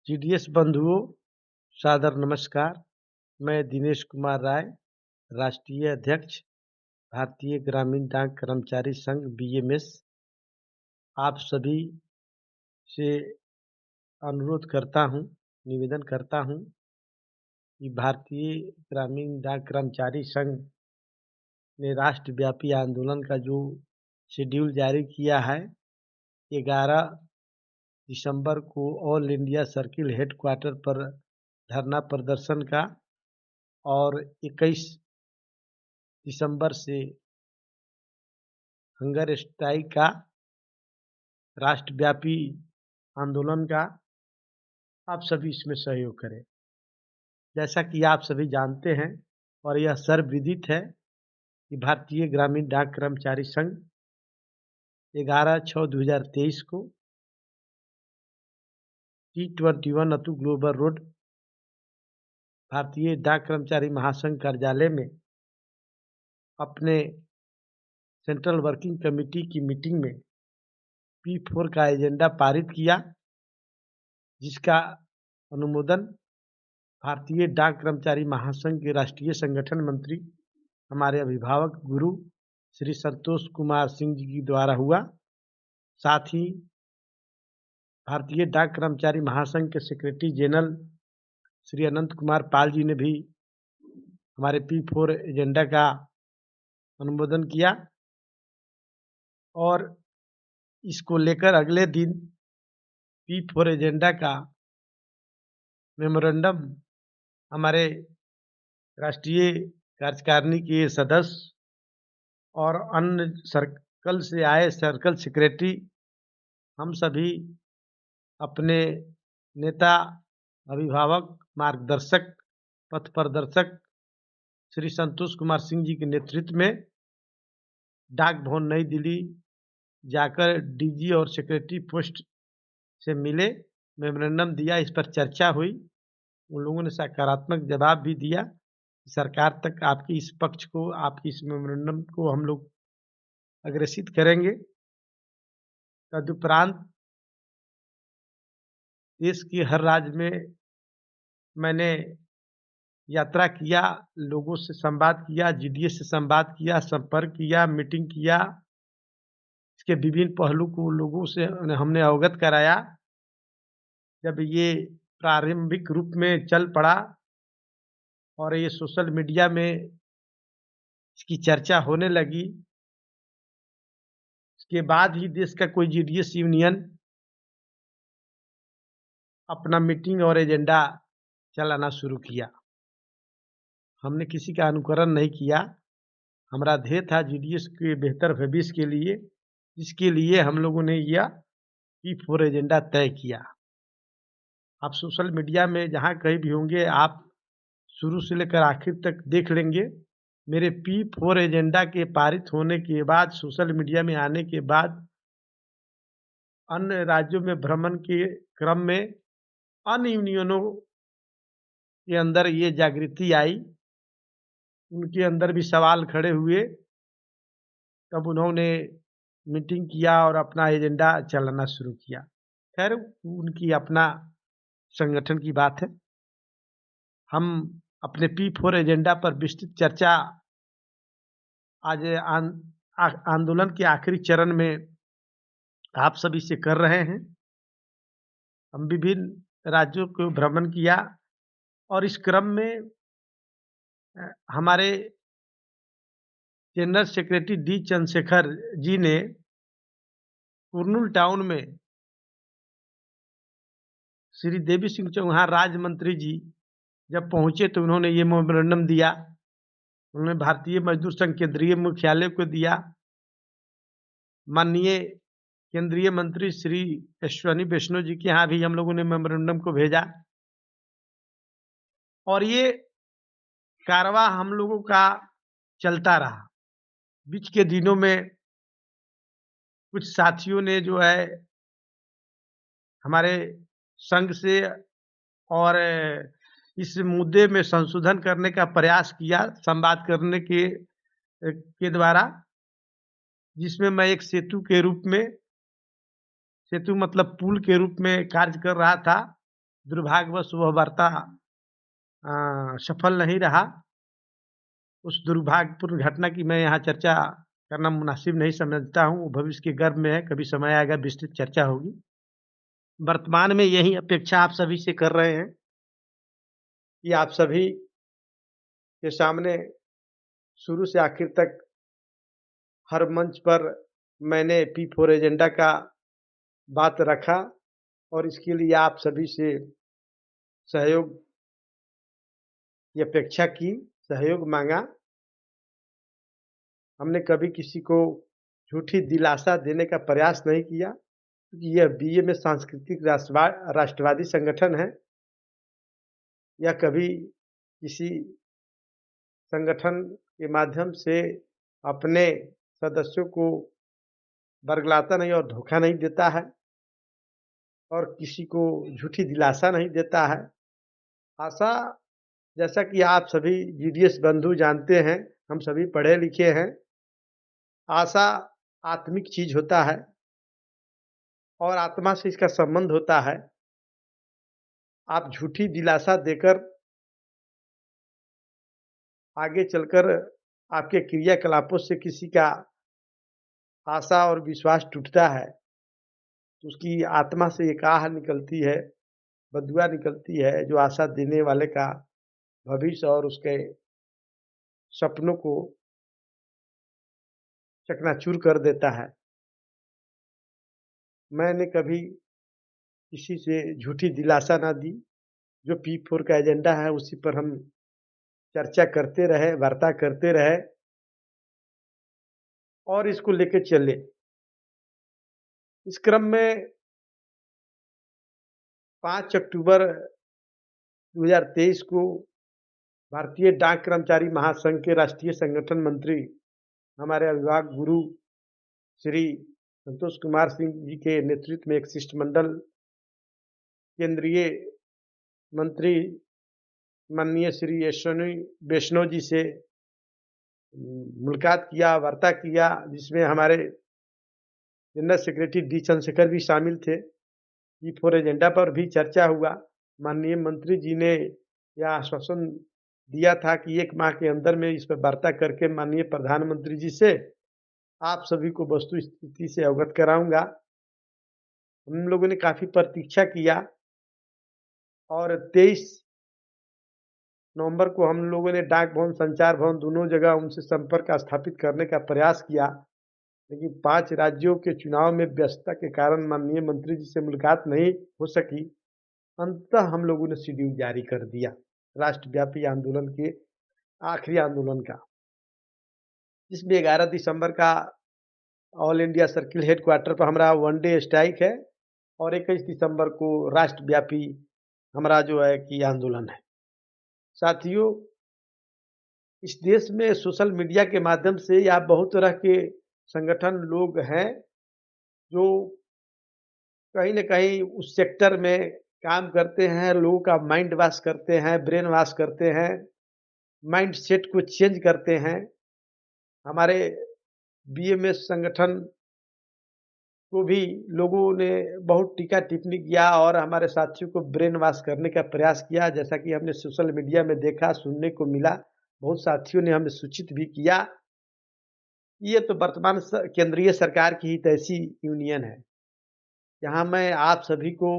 GDS बंधुओं, सादर नमस्कार। मैं दिनेश कुमार राय, राष्ट्रीय अध्यक्ष, भारतीय ग्रामीण डाक कर्मचारी संघ बीएमएस, आप सभी से अनुरोध करता हूं, निवेदन करता हूं कि भारतीय ग्रामीण डाक कर्मचारी संघ ने राष्ट्रव्यापी आंदोलन का जो शेड्यूल जारी किया है, 11 दिसंबर को ऑल इंडिया सर्किल हेडक्वार्टर पर धरना प्रदर्शन का और 21 दिसंबर से हंगर स्ट्राइक का, राष्ट्रव्यापी आंदोलन का आप सभी इसमें सहयोग करें। जैसा कि आप सभी जानते हैं और यह सर्वविदित है कि भारतीय ग्रामीण डाक कर्मचारी संघ 11/6/2023 को T21 अतु ग्लोबल रोड, भारतीय डाक कर्मचारी महासंघ कार्यालय में अपने सेंट्रल वर्किंग कमेटी की मीटिंग में P4 का एजेंडा पारित किया, जिसका अनुमोदन भारतीय डाक कर्मचारी महासंघ के राष्ट्रीय संगठन मंत्री, हमारे अभिभावक गुरु श्री संतोष कुमार सिंह जी के द्वारा हुआ। साथ ही भारतीय डाक कर्मचारी महासंघ के सेक्रेटरी जनरल श्री अनंत कुमार पाल जी ने भी हमारे P4 एजेंडा का अनुमोदन किया और इसको लेकर अगले दिन P4 एजेंडा का मेमोरेंडम हमारे राष्ट्रीय कार्यकारिणी के सदस्य और अन्य सर्कल से आए सर्कल सेक्रेटरी, हम सभी अपने नेता, अभिभावक, मार्गदर्शक, पथ प्रदर्शक श्री संतोष कुमार सिंह जी के नेतृत्व में डाक भवन नई दिल्ली जाकर डीजी और सेक्रेटरी पोस्ट से मिले, मेमोरेंडम दिया, इस पर चर्चा हुई। उन लोगों ने सकारात्मक जवाब भी दिया। सरकार तक आपकी इस पक्ष को, आपकी इस मेमोरेंडम को हम लोग अग्रेसित करेंगे। तदुपरांत देश के हर राज्य में मैंने यात्रा किया, लोगों से संवाद किया, जीडीएस से संवाद किया, संपर्क किया, मीटिंग किया। इसके विभिन्न पहलू को लोगों से हमने अवगत कराया। जब ये प्रारंभिक रूप में चल पड़ा और ये सोशल मीडिया में इसकी चर्चा होने लगी, इसके बाद ही देश का कोई जीडीएस यूनियन अपना मीटिंग और एजेंडा चलाना शुरू किया। हमने किसी का अनुकरण नहीं किया। हमारा ध्येय था जीडीएस के बेहतर भविष्य के लिए, जिसके लिए हम लोगों ने यह P4 एजेंडा तय किया। आप सोशल मीडिया में जहाँ कहीं भी होंगे, आप शुरू से लेकर आखिर तक देख लेंगे। मेरे P4 एजेंडा के पारित होने के बाद, सोशल मीडिया में आने के बाद, अन्य राज्यों में भ्रमण के क्रम में अन्य यूनियनों के अंदर ये जागृति आई, उनके अंदर भी सवाल खड़े हुए। तब उन्होंने मीटिंग किया और अपना एजेंडा चलाना शुरू किया। खैर, उनकी अपना संगठन की बात है। हम अपने P4 एजेंडा पर विस्तृत चर्चा आज आंदोलन के आखिरी चरण में आप सभी से कर रहे हैं। हम विभिन्न राज्यों को भ्रमण किया और इस क्रम में हमारे general secretary D Chandrashekhar ji ने कुरनूल टाउन में श्री देवी सिंह चौहान राज्य मंत्री जी जब पहुंचे तो उन्होंने ये मेमोरेंडम दिया। उन्होंने भारतीय मजदूर संघ केंद्रीय मुख्यालय को दिया। माननीय केंद्रीय मंत्री श्री अश्विनी वैष्णव जी के यहाँ भी हम लोगों ने मेमोरेंडम को भेजा और ये कारवां हम लोगों का चलता रहा। बीच के दिनों में कुछ साथियों ने जो है हमारे संघ से और इस मुद्दे में संशोधन करने का प्रयास किया, संवाद करने के द्वारा, जिसमें मैं एक सेतु के रूप में, सेतु मतलब पुल के रूप में कार्य कर रहा था। दुर्भाग्यवश वह वार्ता सफल नहीं रहा। उस दुर्भाग्यपूर्ण घटना की मैं यहाँ चर्चा करना मुनासिब नहीं समझता हूँ। भविष्य के गर्भ में है, कभी समय आएगा विस्तृत चर्चा होगी। वर्तमान में यही अपेक्षा आप सभी से कर रहे हैं कि आप सभी के सामने शुरू से आखिर तक हर मंच पर मैंने P4 एजेंडा का बात रखा और इसके लिए आप सभी से सहयोग की अपेक्षा की, सहयोग माँगा। हमने कभी किसी को झूठी दिलासा देने का प्रयास नहीं किया, क्योंकि यह बीए में सांस्कृतिक राष्ट्रवादी संगठन है। यह कभी किसी संगठन के माध्यम से अपने सदस्यों को बरगलाता नहीं और धोखा नहीं देता है और किसी को झूठी दिलासा नहीं देता है। आशा, जैसा कि आप सभी जीडीएस बंधु जानते हैं, हम सभी पढ़े लिखे हैं। आशा आत्मिक चीज़ होता है और आत्मा से इसका संबंध होता है। आप झूठी दिलासा देकर आगे चलकर आपके क्रियाकलापों से किसी का आशा और विश्वास टूटता है, तो उसकी आत्मा से एक आह निकलती है, बदुआ निकलती है, जो आशा देने वाले का भविष्य और उसके सपनों को चकनाचूर कर देता है। मैंने कभी किसी से झूठी दिलासा ना दी। जो P4 का एजेंडा है उसी पर हम चर्चा करते रहे, वार्ता करते रहे और इसको लेके चले। इस क्रम में 5 अक्टूबर 2023 को भारतीय डाक कर्मचारी महासंघ के राष्ट्रीय संगठन मंत्री, हमारे अभिभावक गुरु श्री संतोष कुमार सिंह जी के नेतृत्व में एक शिष्टमंडल केंद्रीय मंत्री माननीय श्री यशस्वी वैष्णव जी से मुलाकात किया, वार्ता किया, जिसमें हमारे जनरल सेक्रेटरी डी चंद्रशेखर भी शामिल थे। P4 एजेंडा पर भी चर्चा हुआ। माननीय मंत्री जी ने यह आश्वासन दिया था कि 1 माह के अंदर में इस पर वार्ता करके माननीय प्रधानमंत्री जी से आप सभी को वस्तु स्थिति से अवगत कराऊंगा। हम लोगों ने काफ़ी प्रतीक्षा किया और 23 नवंबर को हम लोगों ने डाक भवन, संचार भवन दोनों जगह उनसे संपर्क स्थापित करने का प्रयास किया, लेकिन 5 राज्यों के चुनाव में व्यस्तता के कारण माननीय मंत्री जी से मुलाकात नहीं हो सकी। अंततः हम लोगों ने शेड्यूल जारी कर दिया राष्ट्रव्यापी आंदोलन के आखिरी आंदोलन का, जिसमें 11 दिसंबर का ऑल इंडिया सर्किल हेडक्वार्टर पर हमारा 1 डे स्ट्राइक है और 21 दिसंबर को राष्ट्रव्यापी हमारा जो है कि आंदोलन है। साथियों, इस देश में सोशल मीडिया के माध्यम से या बहुत तरह के संगठन लोग हैं जो कहीं न कहीं उस सेक्टर में काम करते हैं, लोगों का माइंड वॉश करते हैं, ब्रेन वॉश करते हैं, माइंड सेट को चेंज करते हैं। हमारे बीएमएस संगठन को भी लोगों ने बहुत टीका-टिप्पणी किया और हमारे साथियों को ब्रेन वॉश करने का प्रयास किया, जैसा कि हमने सोशल मीडिया में देखा, सुनने को मिला। बहुत साथियों ने हमें सूचित भी किया। ये तो वर्तमान केंद्रीय सरकार की ही तो ऐसी यूनियन है। यहाँ मैं आप सभी को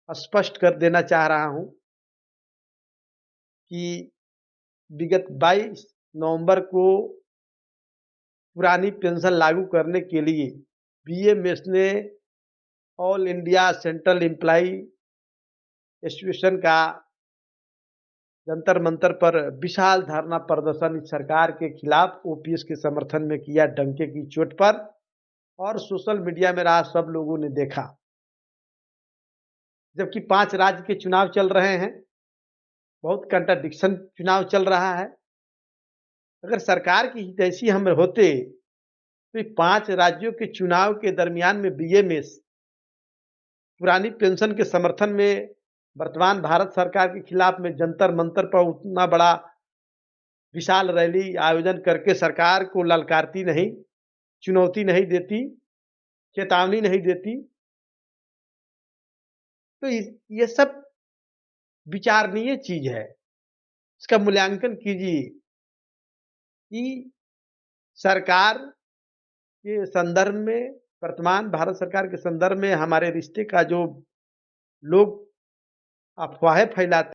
स्पष्ट कर देना चाह रहा हूँ कि विगत 22 नवंबर को पुरानी पेंशन लागू करने के लिए बीएमएस ने all India central employee association का जंतर मंतर पर विशाल धरना प्रदर्शन इस सरकार के खिलाफ ओपीएस के समर्थन में किया, डंके की चोट पर, और सोशल मीडिया में रहा, सब लोगों ने देखा। जबकि 5 राज्य के चुनाव चल रहे हैं, बहुत कंट्राडिक्शन चुनाव चल रहा है। अगर सरकार की हितैषी हम होते तो 5 राज्यों के चुनाव के दरमियान में बीएमएस पुरानी पेंशन के समर्थन में वर्तमान भारत सरकार के खिलाफ में जंतर मंतर पर उतना बड़ा विशाल रैली आयोजन करके सरकार को ललकारती नहीं, चुनौती नहीं देती, चेतावनी नहीं देती, तो ये सब विचारणीय चीज़ है। इसका मूल्यांकन कीजिए कि सरकार के संदर्भ में, वर्तमान भारत सरकार के संदर्भ में हमारे रिश्ते का जो लोग अफ़वाहें फैलाते